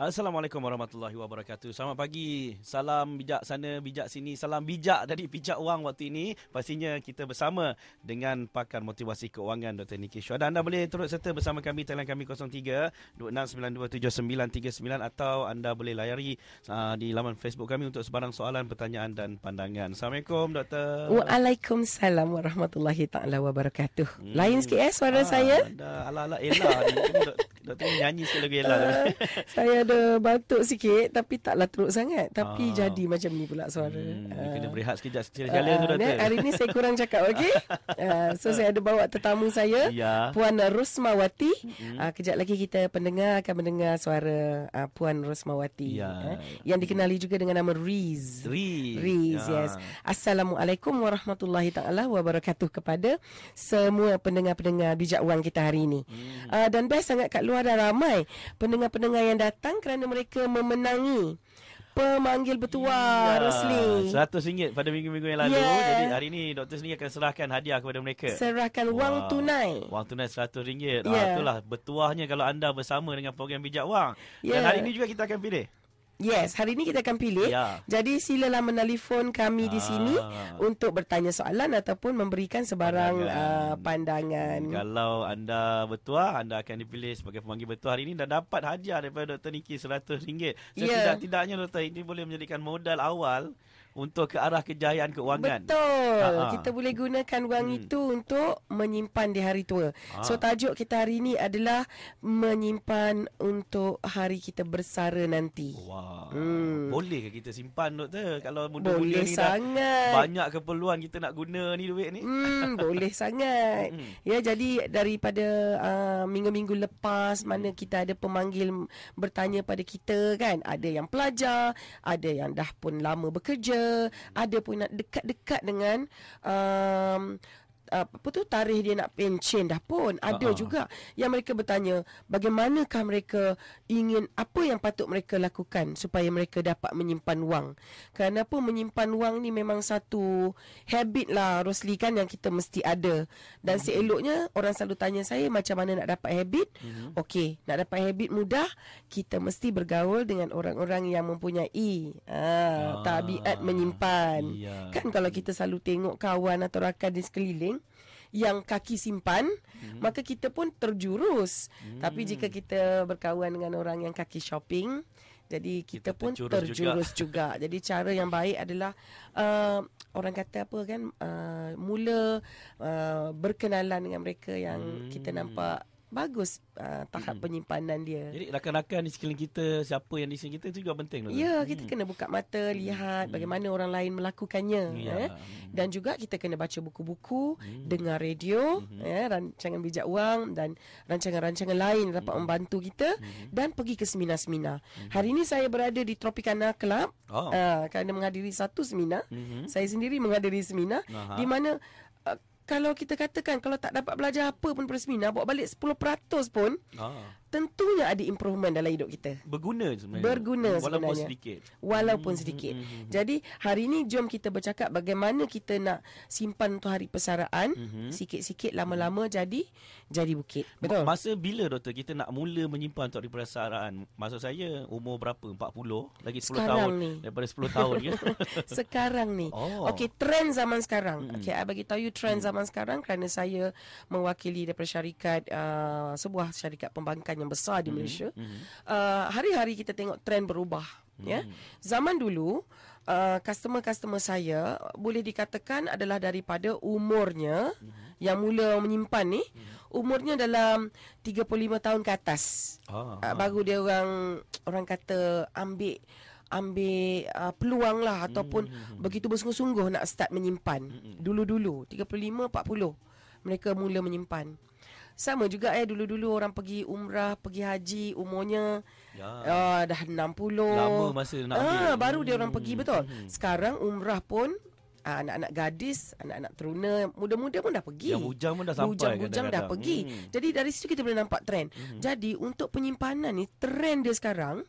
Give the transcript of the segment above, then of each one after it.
Assalamualaikum warahmatullahi wabarakatuh. Selamat pagi. Salam bijak sana, bijak sini. Salam bijak dari Pijak Wang waktu ini. Pastinya kita bersama dengan pakar motivasi keuangan Dr. Niki Syuhada. Anda boleh turut serta bersama kami, talian kami 03-26927939 atau anda boleh layari di laman Facebook kami untuk sebarang soalan, pertanyaan dan pandangan. Assalamualaikum Doktor. Waalaikumsalam warahmatullahi taala wabarakatuh. Lain sikit suara saya. Ada ala-ala Ella ni. Doktor ni nyanyi sekali lagu Ella. Saya ada batuk sikit tapi taklah teruk sangat. Tapi jadi macam ni pula suara. Kena berehat sekejap sekali tu Doktor. Hari ni saya kurang cakap, okey? So saya ada bawa tetamu saya, Puan Rosmawati. Kejap lagi kita akan mendengar suara Puan Rosmawati. Yang dikenali juga dengan nama Riz. Riz, yes. Assalamualaikum warahmatullahi taala wabarakatuh kepada semua pendengar-pendengar Bijak Wang kita hari ini. Dan best sangat kat luar dah ramai pendengar-pendengar yang datang kerana mereka memenangi pemanggil bertuah Rosli. RM100 pada minggu-minggu yang lalu. Jadi hari ini Dr. sendiri akan serahkan hadiah kepada mereka. Serahkan wang tunai. Wang tunai RM100. Itulah bertuahnya kalau anda bersama dengan program Bijak Wang. Dan hari ini juga kita akan pilih. Yes, hari ini kita akan pilih. Jadi silalah menelefon kami di sini untuk bertanya soalan ataupun memberikan sebarang pandangan. Kalau anda bertuah, anda akan dipilih sebagai pemanggil bertuah hari ini dan dapat hadiah daripada Dr. Niki RM100. Tidak-tidaknya Doktor, ini boleh menjadikan modal awal untuk ke arah kejayaan keuangan. Betul. Kita boleh gunakan wang itu untuk menyimpan di hari tua. So tajuk kita hari ini adalah menyimpan untuk hari kita bersara nanti. Boleh ke kita simpan Doktor? Kalau muda-muda ni sangat. Dah banyak keperluan kita nak guna ni duit ni. Boleh sangat. Ya, jadi daripada minggu-minggu lepas mana kita ada pemanggil bertanya pada kita kan. Ada yang pelajar, ada yang dah pun lama bekerja, ada pun nak dekat-dekat dengan tarikh dia nak pencen dah pun. Ada juga yang mereka bertanya bagaimanakah mereka ingin, apa yang patut mereka lakukan supaya mereka dapat menyimpan wang. Kenapa menyimpan wang ni memang satu habit lah Rosli kan yang kita mesti ada. Dan seeloknya orang selalu tanya saya macam mana nak dapat habit. Okey, nak dapat habit mudah, kita mesti bergaul dengan orang-orang yang mempunyai tabiat menyimpan. Kan kalau kita selalu tengok kawan atau rakan di sekeliling yang kaki simpan, maka kita pun terjurus. Tapi jika kita berkawan dengan orang yang kaki shopping, jadi kita pun terjurus juga. Jadi cara yang baik adalah orang kata apa kan, mula berkenalan dengan mereka yang kita nampak bagus tahap penyimpanan dia. Jadi rakan-rakan di sekeliling kita, siapa yang di sekeliling kita itu juga penting. Ya, kita kena buka mata, lihat bagaimana orang lain melakukannya. Dan juga kita kena baca buku-buku, dengar radio, rancangan Bijak Wang dan rancangan-rancangan lain dapat membantu kita, dan pergi ke seminar-seminar. Hari ini saya berada di Tropicana Club kerana menghadiri satu seminar. Saya sendiri menghadiri seminar di mana kalau kita katakan kalau tak dapat belajar apa pun pada seminar, bawa balik 10% pun, tentunya ada improvement dalam hidup kita. Berguna sebenarnya. Walaupun sedikit. Walaupun sedikit. Jadi hari ini jom kita bercakap bagaimana kita nak simpan untuk hari persaraan. Sikit-sikit lama-lama jadi bukit. Betul. Masa bila Doktor kita nak mula menyimpan untuk hari persaraan? Maksud saya umur berapa? 40? Lagi 10 sekarang tahun ni. Daripada 10 tahun ke? Sekarang ni. Okey, trend zaman sekarang. Okey, I bagi tahu you trend zaman sekarang kerana saya mewakili daripada syarikat sebuah syarikat pembangkang yang besar di Malaysia. Hari-hari kita tengok trend berubah. Ya, zaman dulu customer-customer saya boleh dikatakan adalah daripada umurnya yang mula menyimpan ni, umurnya dalam 35 tahun ke atas. Baru dia orang kata ambil peluang lah ataupun begitu bersungguh-sungguh nak start menyimpan. Dulu-dulu 35 40 mereka mula menyimpan. Sama juga dulu-dulu orang pergi umrah, pergi haji, umurnya dah 60. Lama masa nak ambil. Baru dia orang pergi, betul. Sekarang umrah pun anak-anak gadis, anak-anak teruna, muda-muda pun dah pergi. Yang bujang pun dah sampai. Bujang dah pergi. Jadi dari situ kita boleh nampak trend. Jadi untuk penyimpanan ni, trend dia sekarang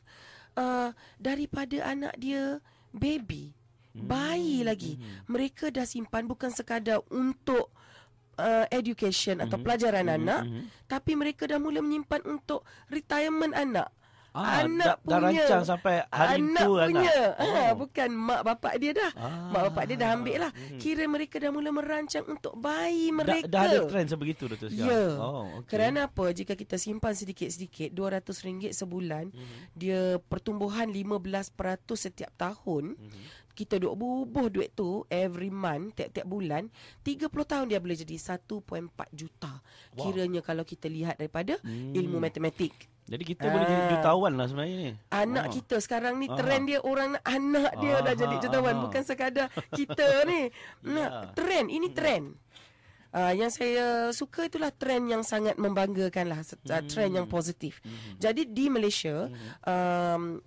daripada anak dia baby, bayi lagi. Mereka dah simpan bukan sekadar untuk education atau pelajaran anak, tapi mereka dah mula menyimpan untuk retirement anak. Anak dah punya, rancang sampai hari anak tu punya. anak. Bukan mak bapak dia dah. Mak bapak dia dah ambil lah. Kira mereka dah mula merancang untuk bayi mereka. Dah ada trend sebegitu Dr. sekarang. Ya. Okay. Kerana apa? Jika kita simpan sedikit-sedikit RM200 sebulan, dia pertumbuhan 15% setiap tahun. Kita duk bubuh duit tu every month, tiap-tiap bulan, 30 tahun dia boleh jadi 1.4 juta. Kiranya kalau kita lihat daripada ilmu matematik. Jadi kita boleh jadi jutawan lah sebenarnya ni. Anak kita sekarang ni trend dia orang anak dia dah jadi jutawan, bukan sekadar kita ni. Trend, ini trend. Yang saya suka itulah trend yang sangat membanggakan lah, trend yang positif. Jadi di Malaysia,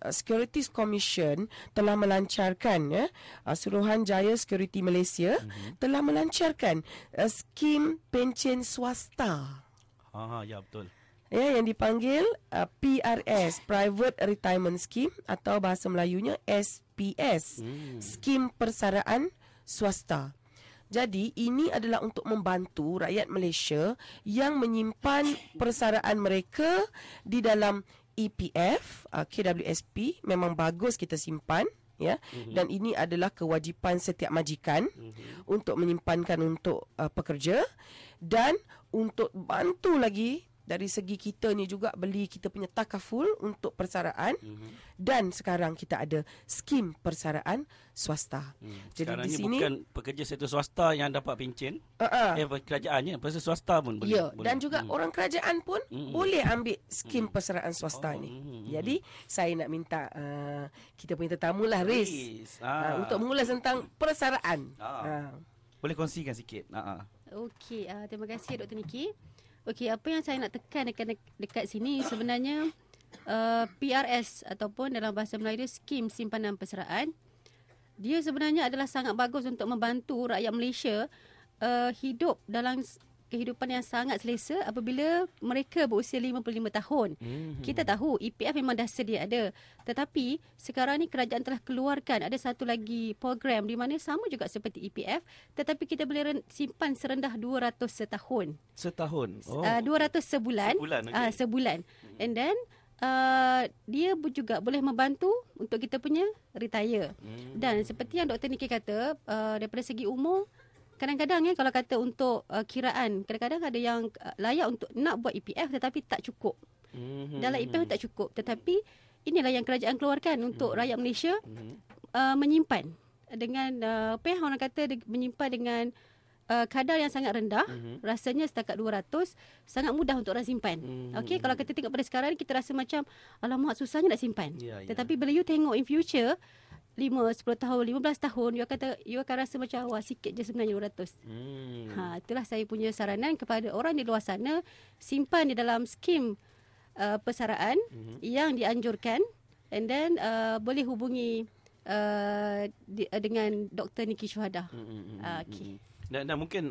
Securities Commission telah melancarkan, Suruhanjaya Security Malaysia telah melancarkan skim pencen swasta. Ya betul. Yang dipanggil PRS, Private Retirement Scheme, atau bahasa Melayunya SPS, Skim Persaraan Swasta. Jadi ini adalah untuk membantu rakyat Malaysia yang menyimpan persaraan mereka di dalam EPF, KWSP. Memang bagus kita simpan, ya. Dan ini adalah kewajipan setiap majikan untuk menyimpankan untuk pekerja, dan untuk bantu lagi dari segi kita ni juga beli kita punya takaful untuk persaraan. Dan sekarang kita ada skim persaraan swasta. Jadi sekarang di ni sini bukan pekerja sektor swasta yang dapat pencen. Kerajaannya, pekerja swasta pun boleh. Ya, dan juga orang kerajaan pun boleh ambil skim persaraan swasta ni. Jadi saya nak minta kita punya tetamu lah, Riz, untuk mengulas tentang persaraan. Boleh kongsikan sikit. Okey, terima kasih Dr. Niki. Okey, apa yang saya nak tekan dekat sini sebenarnya PRS ataupun dalam bahasa Melayu skim simpanan persaraan, dia sebenarnya adalah sangat bagus untuk membantu rakyat Malaysia hidup dalam kehidupan yang sangat selesa apabila mereka berusia 55 tahun. Kita tahu EPF memang dah sedia ada. Tetapi sekarang ni kerajaan telah keluarkan ada satu lagi program di mana sama juga seperti EPF, tetapi kita boleh simpan serendah 200 setahun. Setahun? 200 sebulan. Sebulan. And then dia juga boleh membantu untuk kita punya retire. Dan seperti yang Dr. Niki kata, daripada segi umur, kadang-kadang kalau kata untuk kiraan, kadang-kadang ada yang layak untuk nak buat EPF tetapi tak cukup. Dalam EPF tak cukup. Tetapi inilah yang kerajaan keluarkan untuk rakyat Malaysia menyimpan dengan apa yang orang kata menyimpan dengan kadar yang sangat rendah. Rasanya setakat 200 sangat mudah untuk orang simpan. Okey, kalau kita tengok pada sekarang kita rasa macam alamak susahnya nak simpan. Tetapi bila you tengok in future 5, 10 tahun, 15 tahun, you akan rasa macam wah sikit je sebenarnya 200. Itulah saya punya saranan kepada orang di luar sana, simpan di dalam skim persaraan yang dianjurkan, and then boleh hubungi dengan Dr. Niki Syuhada. Okey. Dan mungkin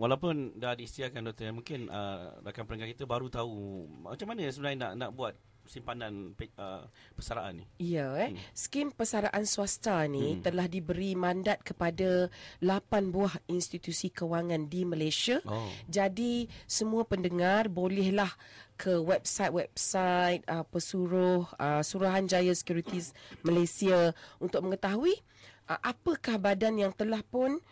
walaupun dah disediakan doktor, mungkin rakan pendengar kita baru tahu macam mana sebenarnya nak buat simpanan persaraan ni. Ya, skim persaraan swasta ni telah diberi mandat kepada 8 buah institusi kewangan di Malaysia. Jadi semua pendengar bolehlah ke website pesuruh Suruhanjaya Securities Malaysia untuk mengetahui apakah badan yang telah pun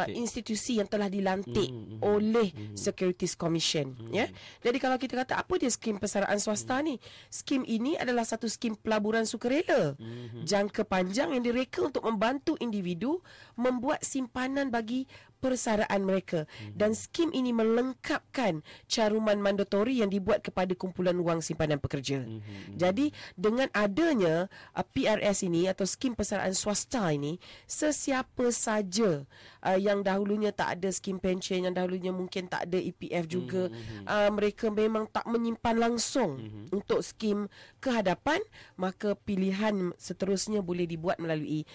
institusi yang telah dilantik oleh Securities Commission, ya. Jadi kalau kita kata apa dia skim persaraan swasta ni? Skim ini adalah satu skim pelaburan sukarela jangka panjang yang direka untuk membantu individu membuat simpanan bagi persaraan mereka, dan skim ini melengkapkan caruman mandatori yang dibuat kepada kumpulan wang simpanan pekerja. Jadi dengan adanya PRS ini atau skim persaraan swasta ini, sesiapa saja yang dahulunya tak ada skim pension, yang dahulunya mungkin tak ada EPF juga, mereka memang tak menyimpan langsung untuk skim kehadapan, maka pilihan seterusnya boleh dibuat melalui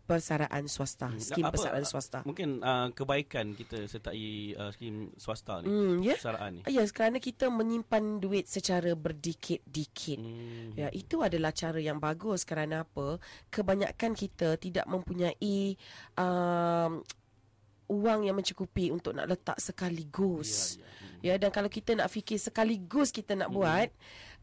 persaraan swasta, skim persaraan swasta. Mungkin kebaikan kita sertai skim swasta ni, persaraan ni. Ya, kerana kita menyimpan duit secara berdikit-dikit. Ya, itu adalah cara yang bagus. Kerana apa? Kebanyakan kita tidak mempunyai wang yang mencukupi untuk nak letak sekaligus. Ya, dan kalau kita nak fikir sekaligus kita nak buat,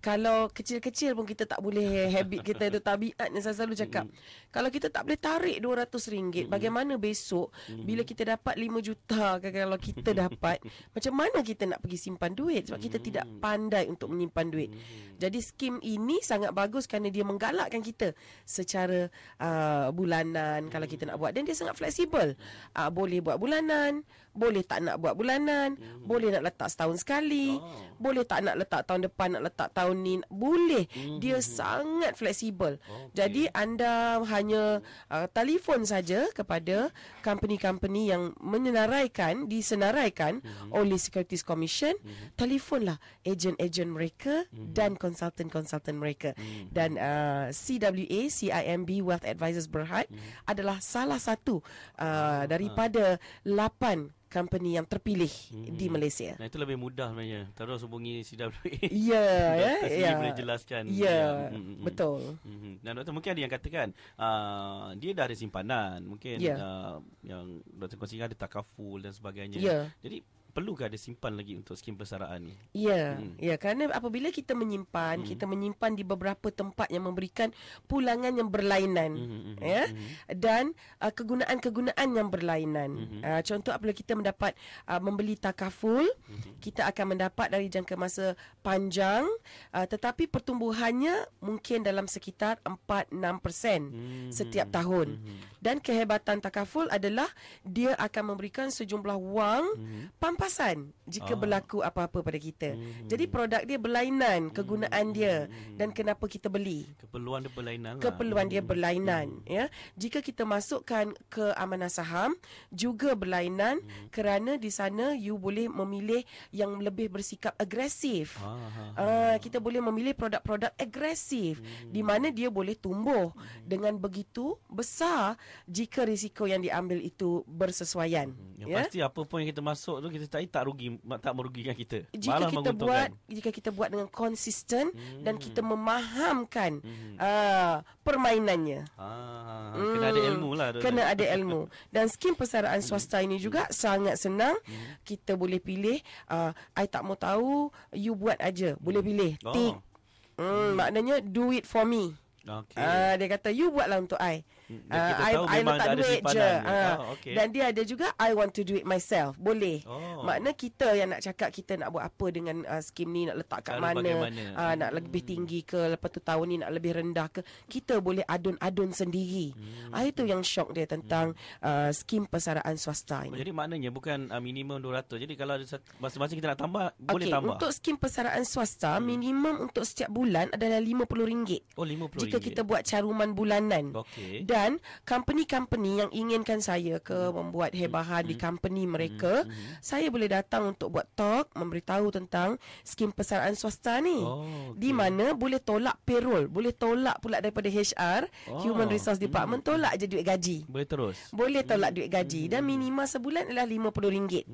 kalau kecil-kecil pun kita tak boleh, habit kita tu tabiat yang saya selalu cakap. Kalau kita tak boleh tarik RM200, bagaimana besok bila kita dapat 5 juta, kalau kita dapat, macam mana kita nak pergi simpan duit sebab kita tidak pandai untuk menyimpan duit. Jadi skim ini sangat bagus kerana dia menggalakkan kita secara bulanan kalau kita nak buat, dan dia sangat fleksibel. Boleh buat bulanan, boleh tak nak buat bulanan, boleh nak letak setahun sekali, boleh tak nak letak tahun depan, nak letak tahun ni, boleh. Dia sangat fleksibel. Jadi anda hanya telefon saja kepada company-company yang disenaraikan oleh Securities Commission. Telefonlah ejen-ejen mereka dan konsultan-konsultan mereka. Dan CWA, CIMB Wealth Advisors Berhad adalah salah satu daripada 8 company yang terpilih di Malaysia. Nah, itu lebih mudah sebenarnya. Terus hubungi CWA. Ya, boleh jelaskan. Ya, betul. Dan doktor, mungkin ada yang katakan dia dah ada simpanan, mungkin yang doktor kongsikan ada takaful dan sebagainya. Jadi perlukah ada simpan lagi untuk skim persaraan ni? Ya, kerana apabila kita menyimpan, kita menyimpan di beberapa tempat yang memberikan pulangan yang berlainan, dan kegunaan-kegunaan yang berlainan. Contoh apabila kita mendapat membeli takaful, kita akan mendapat dari jangka masa panjang, tetapi pertumbuhannya mungkin dalam sekitar 4-6% setiap tahun. Dan kehebatan takaful adalah dia akan memberikan sejumlah wang pampasan jika berlaku apa-apa pada kita. Jadi produk dia berlainan, kegunaan dia dan kenapa kita beli. Keperluan dia berlainan. Keperluan dia berlainan, ya. Jika kita masukkan ke amanah saham juga berlainan, kerana di sana you boleh memilih yang lebih bersikap agresif. Kita boleh memilih produk-produk agresif di mana dia boleh tumbuh dengan begitu besar jika risiko yang diambil itu bersesuaian. Pasti apa pun yang kita masuk tu kita tak merugikan kita. Jika kita buat dengan konsisten dan kita memahamkan permainannya. Kena ada ilmu lah. Kena ada ilmu. Dan skim persaraan swasta ini juga sangat senang. Kita boleh pilih, I tak mau tahu, you buat aja. Boleh pilih. Tick. Maknanya do it for me. Dia kata you buatlah untuk I. I letak duit je. Dan dia ada juga I want to do it myself. Boleh. Makna kita yang nak cakap kita nak buat apa dengan skim ni, nak letak kat mana, nak lebih tinggi ke, lepas tu tahun ni nak lebih rendah ke, kita boleh adun-adun sendiri. Itu yang syok dia tentang skim persaraan swasta ini. Jadi maknanya bukan minimum 200. Jadi kalau ada masing-masing kita nak tambah, boleh tambah. Untuk skim persaraan swasta, minimum untuk setiap bulan adalah RM50. RM50. Jika kita buat caruman bulanan. Dan company-company yang inginkan saya membuat hebahan di company mereka, saya boleh datang untuk buat talk, memberitahu tentang skim persaraan swasta ni. Di mana boleh tolak payroll, boleh tolak pula daripada HR, Human Resource Department, tolak je duit gaji. Boleh tolak duit gaji. Dan minima sebulan adalah RM50.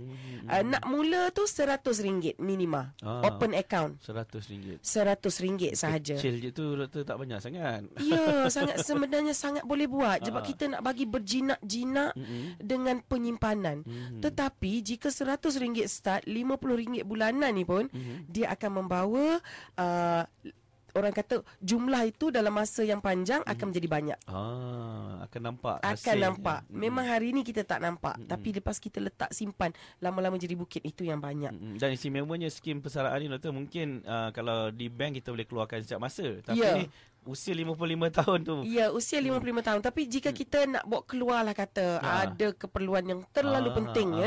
Nak mula tu RM100 minima. Open account. RM100 sahaja. Kecil je tu, doktor, tak banyak sangat. Ya, sebenarnya sangat boleh buat. Sebab kita nak bagi berjinak-jinak dengan penyimpanan. Tetapi jika RM100 start, RM50 bulanan ni pun dia akan membawa orang kata jumlah itu dalam masa yang panjang akan menjadi banyak. Akan nampak hasil. Akan nampak. Memang hari ni kita tak nampak, tapi lepas kita letak simpan, lama-lama jadi bukit, itu yang banyak. Dan istimewanya skim persaraan ni, doktor, mungkin kalau di bank kita boleh keluarkan setiap masa. Tapi ni usia 55 tahun tu. Ya, usia 55 tahun. Tapi jika kita nak bawa keluarlah kata ada keperluan yang terlalu penting,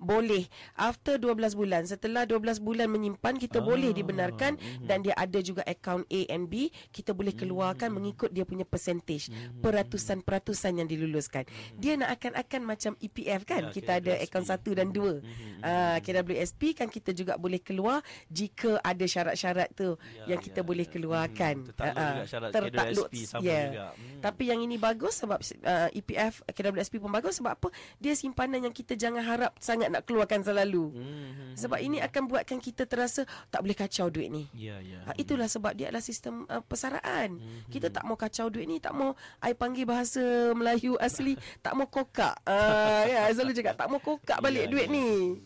boleh. After 12 bulan, setelah 12 bulan menyimpan, kita boleh dibenarkan dan dia ada juga akaun A and B, kita boleh keluarkan mengikut dia punya percentage, peratusan yang diluluskan. Dia nak akan macam EPF kan, kita ada akaun 1 dan 2. KWSP kan kita juga boleh keluar jika ada syarat-syarat tu yang kita boleh keluarkan. syarat tertakluk. KWSP sama juga. Tapi yang ini bagus sebab EPF KWSP pun bagus sebab apa? Dia simpanan yang kita jangan harap sangat nak keluarkan selalu. Sebab ini akan buatkan kita terasa tak boleh kacau duit ni. Itulah sebab dia adalah sistem persaraan. Kita tak mau kacau duit ni, tak mau I panggil bahasa Melayu asli, tak mau kokak. Selalu cakap tak mau kokak balik duit ni.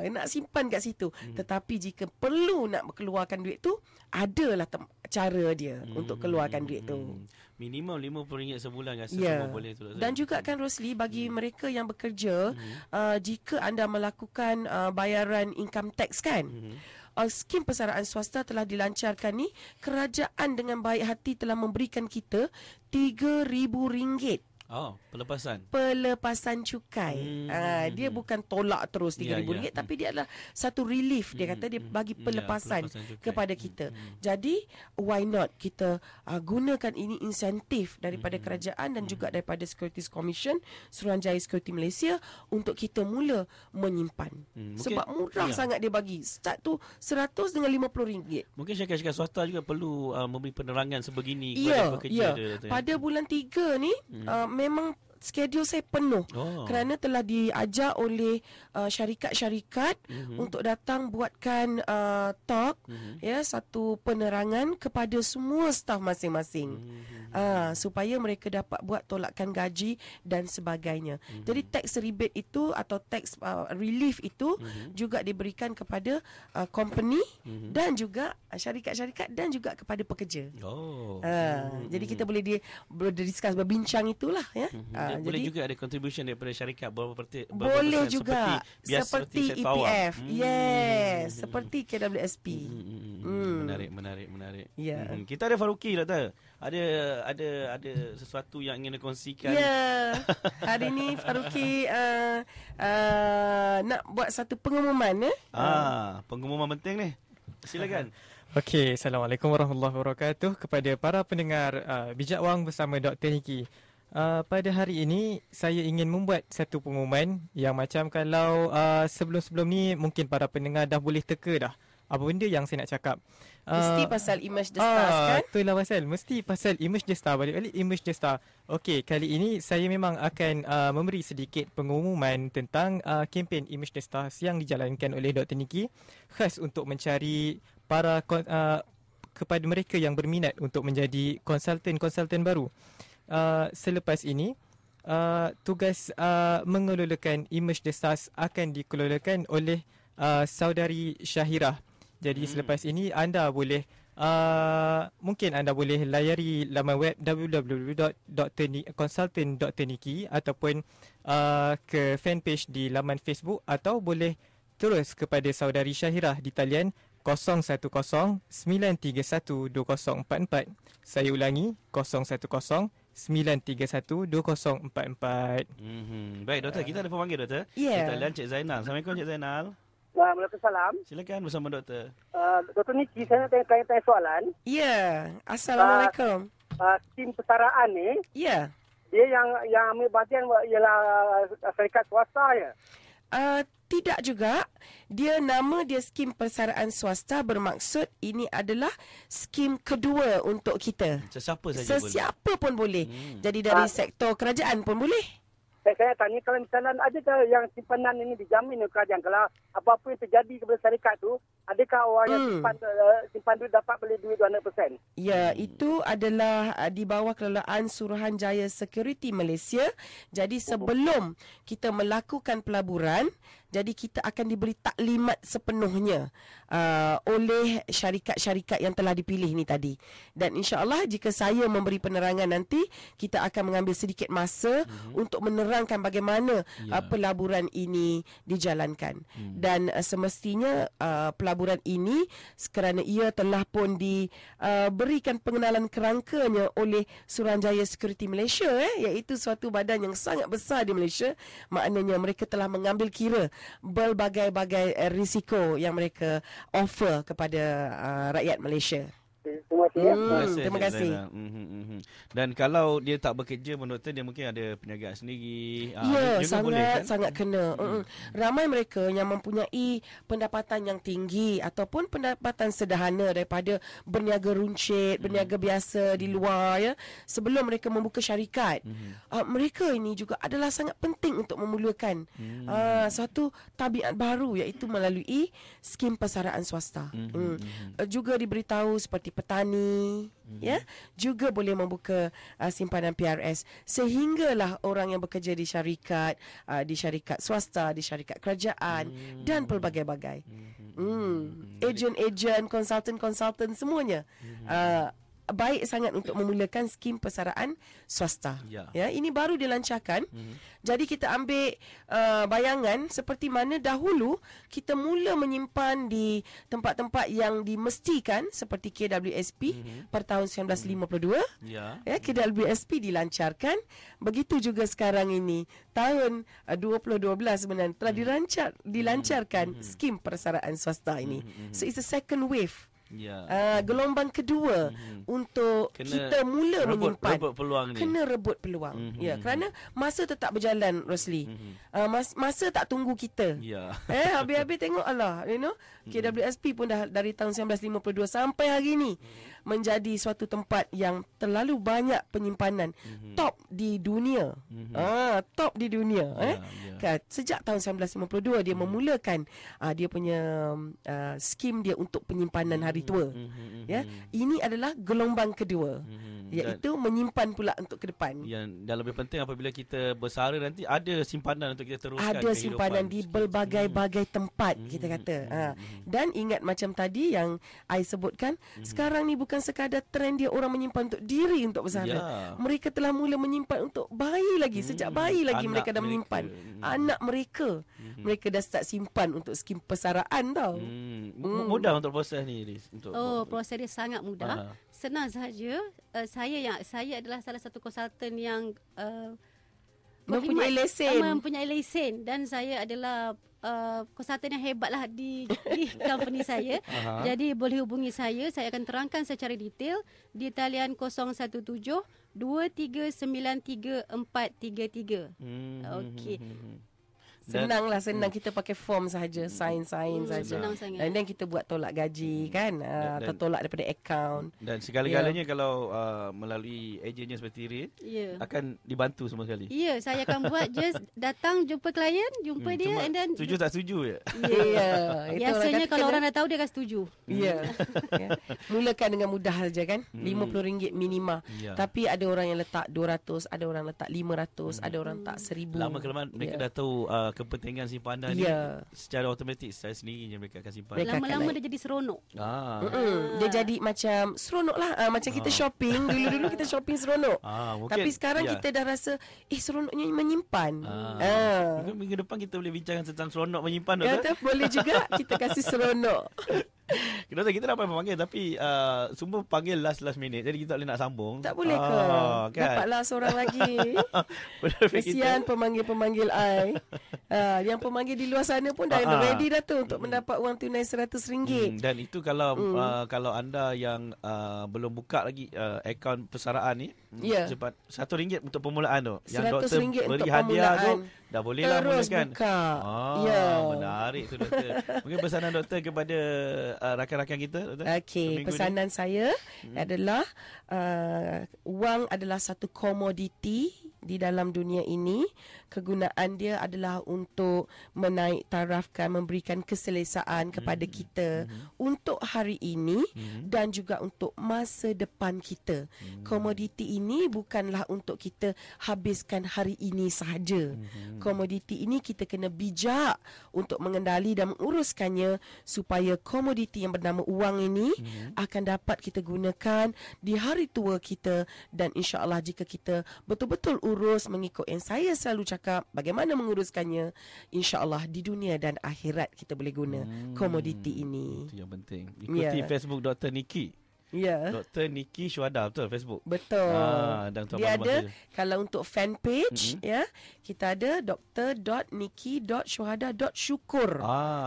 Nak simpan kat situ. Tetapi jika perlu nak keluarkan duit tu, adalah cara dia untuk keluarkan duit tu. Minimum RM50 sebulan rasa semua boleh tu. Dan juga kan Rosli, bagi mereka yang bekerja, jika anda melakukan bayaran income tax kan, skim persaraan swasta telah dilancarkan ni, kerajaan dengan baik hati telah memberikan kita RM3,000. Pelepasan cukai. Dia bukan tolak terus RM3,000, tapi dia adalah satu relief. Dia kata dia bagi pelepasan kepada kita. Jadi why not kita gunakan ini insentif daripada kerajaan dan juga daripada Securities Commission, Suruhanjaya Security Malaysia, untuk kita mula menyimpan. Sebab murah sangat dia bagi. Start tu RM100 dengan RM50. Mungkin syarikat-syarikat swasta juga perlu memberi penerangan sebegini kepada pekerja dia. Pada bulan 3 ni memang schedule saya penuh kerana telah diajar oleh syarikat-syarikat untuk datang buatkan talk, satu penerangan kepada semua staf masing-masing, supaya mereka dapat buat tolakan gaji dan sebagainya. Jadi tax rebate itu atau tax relief itu juga diberikan kepada company dan juga syarikat-syarikat dan juga kepada pekerja. Jadi kita boleh discuss, berbincang itulah boleh juga ada contribution daripada syarikat boleh juga seperti EPF. Seperti KWSP. Menarik. Kita ada Faruqi, Doktor. Ada sesuatu yang ingin dikongsikan. Hari ni Faruqi nak buat satu pengumuman. Pengumuman penting ni. Silakan. Okey, Assalamualaikum warahmatullahi wabarakatuh kepada para pendengar Bijak Wang bersama Dr. Niki. Pada hari ini saya ingin membuat satu pengumuman yang macam kalau sebelum-sebelum ni mungkin para pendengar dah boleh teka dah apa benda yang saya nak cakap. Mesti pasal Emerge the Stars kan? Itulah pasal. Mesti pasal Emerge the Star. Balik-balik Emerge the Star. Okey, kali ini saya memang akan memberi sedikit pengumuman tentang kempen Emerge the Stars yang dijalankan oleh Dr. Niki, khas untuk mencari para kepada mereka yang berminat untuk menjadi konsultan baru. Selepas ini tugas mengelolakan Emerge the Stars akan dikelolakan oleh saudari Syahirah. Jadi selepas ini anda boleh mungkin anda boleh layari laman web www.consultant.niki ataupun ke fanpage di laman Facebook, atau boleh terus kepada saudari Syahirah di talian 010-931-2044. Saya ulangi, 010-931-2044. Baik, Doktor, kita ada pemanggil, Doktor. Kita lihat Cik Zainal. Assalamualaikum, Cik Zainal. Waalaikumsalam. Silakan bersama Doktor. Doktor Niki, saya nak tanya soalan. Assalamualaikum. Tim persaraan ni, dia yang ambil bahagian ialah syarikat swasta ya? Tidak juga. Nama dia skim persaraan swasta, bermaksud ini adalah skim kedua untuk kita. Sesiapa pun boleh. Jadi dari sektor kerajaan pun boleh. Saya tanya, kalau misalnya adakah yang simpanan ini dijamin oleh kerajaan? Kalau apa-apa yang terjadi kepada syarikat tu, adakah orang yang simpan duit dapat beli duit 200%? Ya, itu adalah di bawah kelolaan Suruhanjaya Security Malaysia. Jadi sebelum kita melakukan pelaburan, jadi kita akan diberi taklimat sepenuhnya oleh syarikat-syarikat yang telah dipilih ni tadi. Dan insya-Allah jika saya memberi penerangan nanti, kita akan mengambil sedikit masa untuk menerangkan bagaimana pelaburan ini dijalankan. Dan semestinya pelaburan ini, kerana ia telah pun diberikan pengenalan kerangkanya oleh Suruhanjaya Security Malaysia, iaitu suatu badan yang sangat besar di Malaysia, maknanya mereka telah mengambil kira berbagai-bagai risiko yang mereka offer kepada rakyat Malaysia. Terima kasih. Terima kasih. Dan kalau dia tak bekerja, menurut dia mungkin ada perniagaan sendiri. Ya, juga boleh, kan? sangat kena. Ramai mereka yang mempunyai pendapatan yang tinggi ataupun pendapatan sederhana daripada berniaga runcit, berniaga biasa di luar, ya. Sebelum mereka membuka syarikat, mereka ini juga adalah sangat penting untuk memulakan suatu tabiat baru, iaitu melalui skim persaraan swasta. Juga diberitahu seperti petani, ya, juga boleh membuka simpanan PRS, sehinggalah orang yang bekerja di syarikat swasta, di syarikat kerajaan dan pelbagai-bagai. Ejen-ejen, konsultan semuanya baik sangat untuk memulakan skim persaraan swasta. Ya, ini baru dilancarkan. Jadi kita ambil bayangan seperti mana dahulu kita mula menyimpan di tempat-tempat yang dimestikan seperti KWSP pada tahun 1952. Ya, KWSP dilancarkan. Begitu juga sekarang ini tahun 2012 sebenarnya telah dilancarkan skim persaraan swasta ini. So it's a second wave. Gelombang kedua untuk kita mula menyimpan. Kena rebut peluang. Ya, kerana masa tetap berjalan, Rosli. Masa tak tunggu kita. Habis-habis tengok KWSP pun dah dari tahun 1952 sampai hari ni menjadi suatu tempat yang terlalu banyak penyimpanan. Top di dunia. Top di dunia. Sejak tahun 1952 dia memulakan dia punya skim dia untuk penyimpanan hari tua. Ya, ini adalah gelombang kedua, iaitu menyimpan pula untuk ke depan. Dan lebih penting apabila kita bersara nanti ada simpanan untuk kita teruskan. Ada simpanan di berbagai-bagai tempat, kita kata. Dan ingat macam tadi yang I sebutkan, sekarang ni bukan sekadar trend dia orang menyimpan untuk diri untuk bersara. Mereka telah mula menyimpan untuk bayi lagi. Sejak bayi lagi mereka dah menyimpan. Anak mereka. Mereka dah start simpan untuk skim persaraan tau. Mudah untuk proses ni, Riz. Proses dia sangat mudah. Senang sahaja. Saya adalah salah satu konsultan yang mempunyai lesen dan saya adalah konsultan yang hebatlah di company saya. Jadi boleh hubungi saya akan terangkan secara detail di talian 017 2393 433. Okey. Senang kita pakai form sahaja, sign sahaja. Senang sangat. Dan kita buat tolak gaji kan, atau tolak daripada akaun. Dan segala-galanya kalau melalui ejennya seperti Rin, akan dibantu semua sekali. Ya, saya akan buat just datang jumpa klien, jumpa dia and then setuju tak setuju je. Biasanya kalau orang dah tahu dia akan setuju. Mulakan dengan mudah saja kan. RM50 minima. Tapi ada orang yang letak 200, ada orang letak 500, ada orang letak 1000. Lama kelamaan mereka dah tahu kepentingan simpanan ni, secara automatik secara sendirinya mereka akan simpan. Lama-lama dia jadi seronok. Dia jadi macam seronok lah. Macam kita shopping. Dulu-dulu kita shopping seronok. Tapi sekarang kita dah rasa seronoknya menyimpan. Minggu depan kita boleh bincangkan tentang seronok menyimpan. Boleh juga kita kasih seronok. Doktor, kita dapat memanggil tapi semua panggil last minute. Jadi kita tak boleh nak sambung. Tak boleh ke? Kan? Dapatlah seorang lagi. Kesian pemanggil I. Yang pemanggil di luar sana pun dah ready dah tu untuk mendapat wang tunai RM100. Dan itu kalau anda yang belum buka lagi akaun persaraan ni, RM1 untuk permulaan tu. Yang doktor beri hadiah tu dah boleh lah mulakan. Buka. Menarik tu, doktor. Mungkin pesanan doktor kepada rakan-rakan kita, doktor. Okey, pesanan saya adalah wang adalah satu komoditi di dalam dunia ini. Kegunaan dia adalah untuk menaik tarafkan, memberikan keselesaan kepada kita untuk hari ini dan juga untuk masa depan kita. Komoditi ini bukanlah untuk kita habiskan hari ini sahaja. Komoditi ini kita kena bijak untuk mengendali dan menguruskannya supaya komoditi yang bernama wang ini akan dapat kita gunakan di hari tua kita. Dan insya-Allah jika kita betul-betul urus mengikut yang saya selalu cakap, bagaimana menguruskannya, insya-Allah di dunia dan akhirat kita boleh guna komoditi ini. Itu yang penting. Ikuti Facebook Dr. Niki. Ya. Dr. Niki Syuhada, betul Facebook. Betul. Dan dia ada kalau untuk fan page ya, kita ada dr.niki.syuhada.syukur.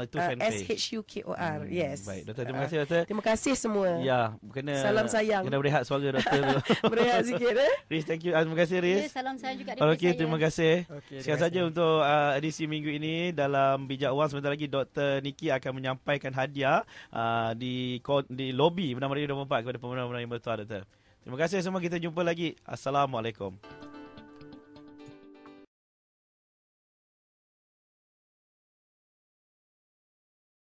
Itu fan page. SHUKOR. Yes. Baik, Doktor, terima kasih Doktor. Terima kasih semua. Ya, kena salam sayang. Kena berehat suara Doktor tu. Berehat sikit Riz, thank you. Terima kasih Riz. Salam sayang juga daripada Okey, terima kasih. Sekian saja untuk edisi minggu ini dalam Bijak Wang. Sebentar lagi Dr. Niki akan menyampaikan hadiah di lobi Bernama Radio 24 kepada pemenang-pemenang yang bertuah, Doktor. Terima kasih semua. Kita jumpa lagi. Assalamualaikum.